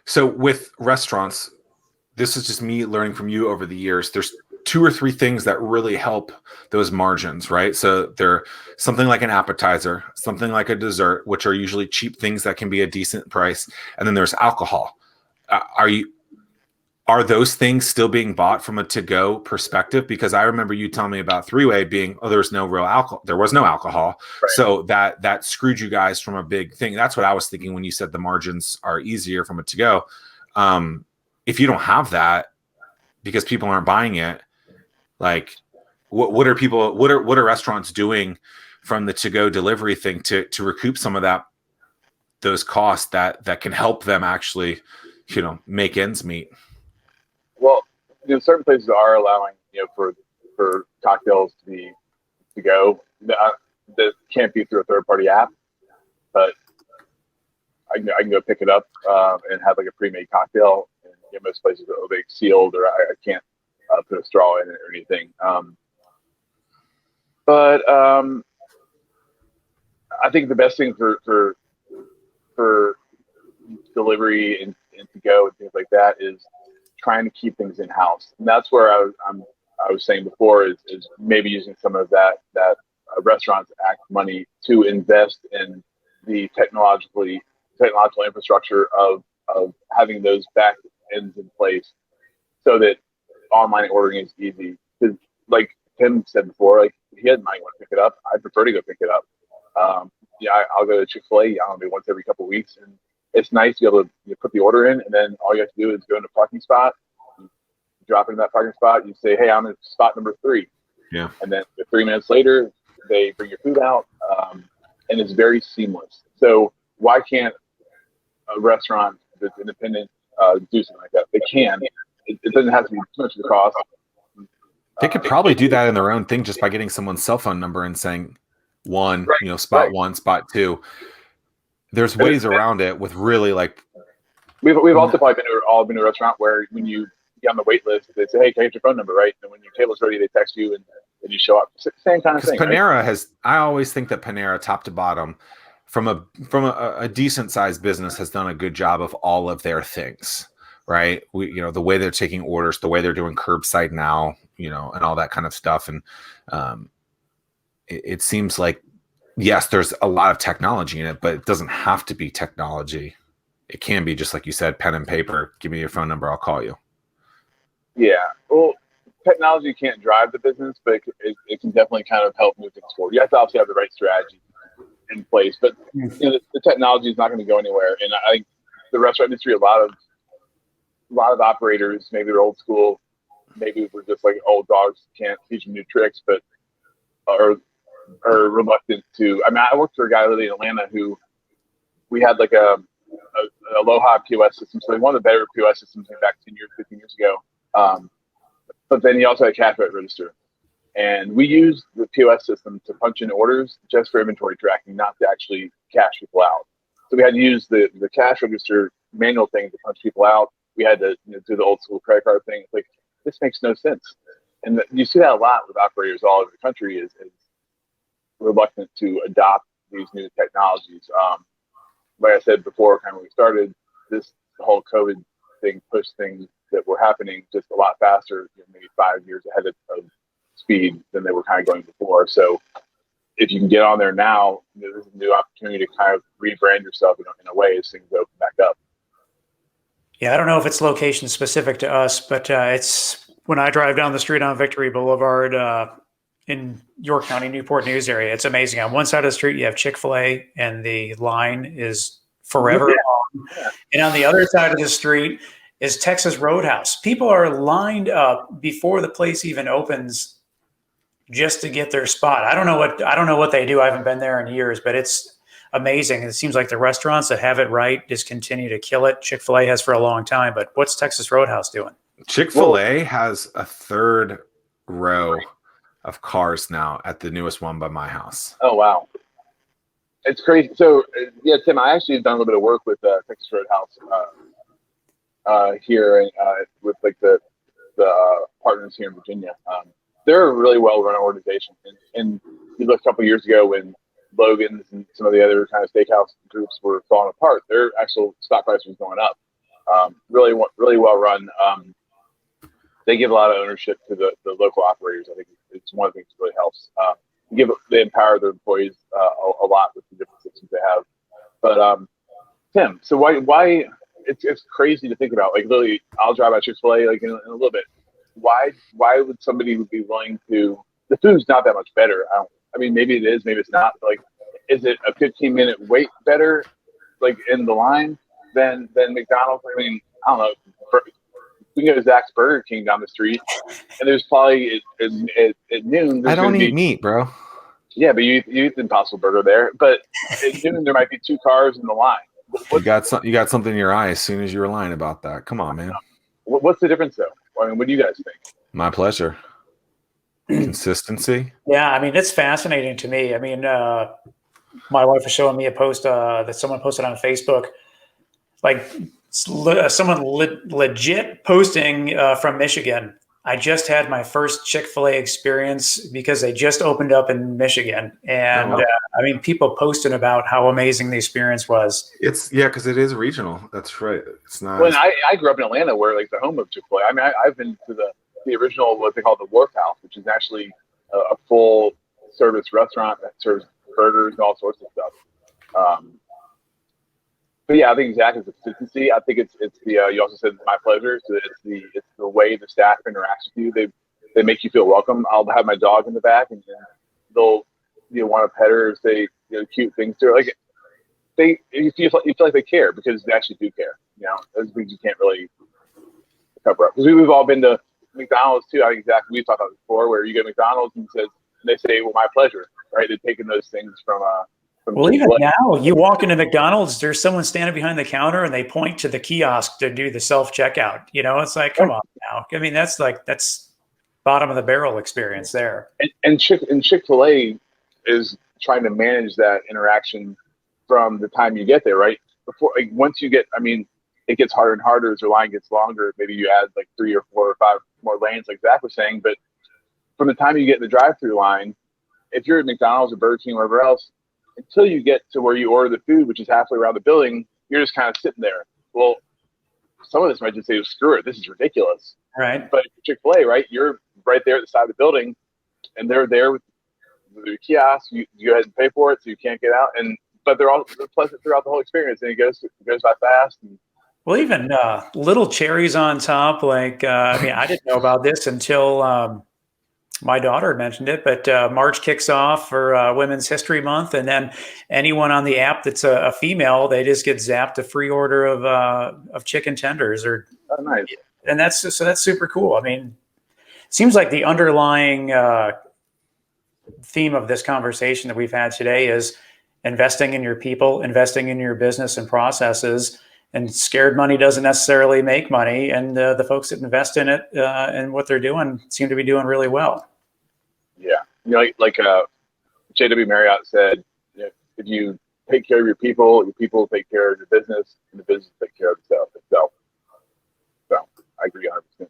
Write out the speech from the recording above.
So with restaurants, this is just me learning from you over the years. There's 2 or 3 things that really help those margins, right? So they're something like an appetizer, something like a dessert, which are usually cheap things that can be a decent price. And then there's alcohol. Are those things still being bought from a to-go perspective? Because I remember you telling me about Three-Way being, there was no real alcohol. There was no alcohol. Right. So that screwed you guys from a big thing. That's what I was thinking when you said the margins are easier from a to-go. If you don't have that, because people aren't buying it, like what are restaurants doing from the to-go delivery thing to recoup some of those costs that can help them actually, make ends meet? Well, certain places are allowing, for cocktails to be to go. That can't be through a third-party app, but I can go pick it up and have like a pre-made cocktail. And most places are like sealed, or I can't put a straw in it or anything. But I think the best thing for delivery and to go and things like that is trying to keep things in house. And that's where I was saying before is maybe using some of that Restaurants Act money to invest in the technological infrastructure of having those back ends in place so that online ordering is easy. Because like Tim said before, like he might want to pick it up. I prefer to go pick it up. I'll go to Chick-fil-A, I don't know, once every couple of weeks, and it's nice to be able to put the order in, and then all you have to do is go into the parking spot, drop into that parking spot, you say, hey, I'm in spot number 3. Yeah. And then 3 minutes later, they bring your food out, and it's very seamless. So why can't a restaurant that's independent do something like that? They can. It doesn't have to be too much of a cost. They could probably do that in their own thing just by getting someone's cell phone number and saying spot right. 1, spot 2. There's ways around it with really like. We've also probably been to a restaurant where when you get on the wait list, they say, hey, can I get your phone number, right? And when your table's ready, they text you and you show up. Same kind of thing. Panera has, I always think that Panera, top to bottom, from a decent sized business, has done a good job of all of their things, right? The way they're taking orders, the way they're doing curbside now, and all that kind of stuff. And it seems like, yes, there's a lot of technology in it, but it doesn't have to be technology. It can be just like you said, pen and paper. Give me your phone number, I'll call you. Yeah. Well, technology can't drive the business, but it can definitely kind of help move things forward. You have to obviously have the right strategy in place, but the technology is not going to go anywhere. And I think the restaurant industry, a lot of operators, maybe they're old school, maybe we're just like old dogs, can't teach them new tricks, but are reluctant to. I mean, I worked for a guy literally in Atlanta who we had like a Aloha POS system, so one of the better POS systems back 10 years, 15 years ago. But then he also had a cash register, and we used the POS system to punch in orders just for inventory tracking, not to actually cash people out. So we had to use the cash register manual thing to punch people out. We had to do the old school credit card thing. It's like, this makes no sense. And you see that a lot with operators all over the country is reluctant to adopt these new technologies. Like I said before, kind of when we started, the whole COVID thing pushed things that were happening just a lot faster, maybe 5 years ahead of speed than they were kind of going before. So if you can get on there now, there's a new opportunity to kind of rebrand yourself in a way as things open back up. Yeah, I don't know if it's location specific to us, but it's when I drive down the street on Victory Boulevard in York County, Newport News area, it's amazing. On one side of the street, you have Chick-fil-A, and the line is forever long. Yeah. And on the other side of the street is Texas Roadhouse. People are lined up before the place even opens just to get their spot. I don't know what they do. I haven't been there in years, but it's amazing. It seems like the restaurants that have it right just continue to kill it. Chick-fil-A has for a long time, but what's Texas Roadhouse doing? Chick-fil-A has a third row of cars now at the newest one by my house. Oh, wow. It's crazy. So, yeah, Tim, I actually have done a little bit of work with Texas Roadhouse here with like the partners here in Virginia. They're a really well-run organization. And you look a couple of years ago when Logan's and some of the other kind of steakhouse groups were falling apart, their actual stock price was going up. Really well run. They give a lot of ownership to the local operators. I think it's one of the things that really helps. They empower their employees a lot with the different systems they have. But Tim, so why it's crazy to think about. Like literally, I'll drive by Chick-fil-A like in a little bit. Why would somebody be willing to? The food's not that much better. I mean, maybe it is, maybe it's not. But like, is it a 15-minute wait better, like in the line than McDonald's? I mean, I don't know. We can go to Zack's Burger King down the street, and there's probably at noon. I don't eat meat, bro. Yeah, but you eat the Impossible Burger there. But at noon there might be 2 cars in the line. You got something in your eye as soon as you were lying about that. Come on, man. What's the difference though? I mean, what do you guys think? My pleasure. Consistency. Yeah, I mean, it's fascinating to me. I mean, my wife was showing me a post that someone posted on Facebook, like someone legit posting from Michigan. I just had my first Chick-fil-A experience because they just opened up in Michigan. And I mean, people posted about how amazing the experience was. Because it is regional. That's right. It's not. Well, I grew up in Atlanta, where like the home of Chick-fil-A. I mean, I've been to the original, what they call the Roadhouse, which is actually a full service restaurant that serves burgers and all sorts of stuff. But yeah, I think Zack is the consistency. I think it's the you also said my pleasure. So it's the way the staff interacts with you. They make you feel welcome. I'll have my dog in the back, and they'll want to pet her or say cute things to her. Like you feel like they care because they actually do care. Those things you can't really cover up. Because we've all been to McDonald's too. I think exactly we've talked about it before, where you go to McDonald's and they say, "Well, my pleasure," right? They're taking those things from. Well, even now, you walk into McDonald's, there's someone standing behind the counter and they point to the kiosk to do the self-checkout. It's like, come on now. I mean, that's bottom of the barrel experience there. And Chick-fil-A is trying to manage that interaction from the time you get there, right? Once you get, I mean, it gets harder and harder as your line gets longer. Maybe you add like 3 or 4 or 5 more lanes, like Zack was saying. But from the time you get in the drive-through line, if you're at McDonald's or Burger King or wherever else, until you get to where you order the food, which is halfway around the building, you're just kind of sitting there. Well, some of this might just say, screw it, this is ridiculous. Right. But Chick-fil-A, right, you're right there at the side of the building, and they're there with the kiosk. You go ahead and pay for it, so you can't get out. But they're pleasant throughout the whole experience, and it goes by fast. Well, even little cherries on top. Like, I mean, I didn't know about this until my daughter mentioned it, but March kicks off for Women's History Month, and then anyone on the app that's a female, they just get zapped a free order of chicken tenders. Oh, nice. And that's super cool. I mean, it seems like the underlying theme of this conversation that we've had today is investing in your people, investing in your business and processes. And scared money doesn't necessarily make money. And the folks that invest in it and what they're doing seem to be doing really well. Yeah. Like J.W. Marriott said, if you take care of your people take care of your business, and the business take care of itself. So I agree 100%.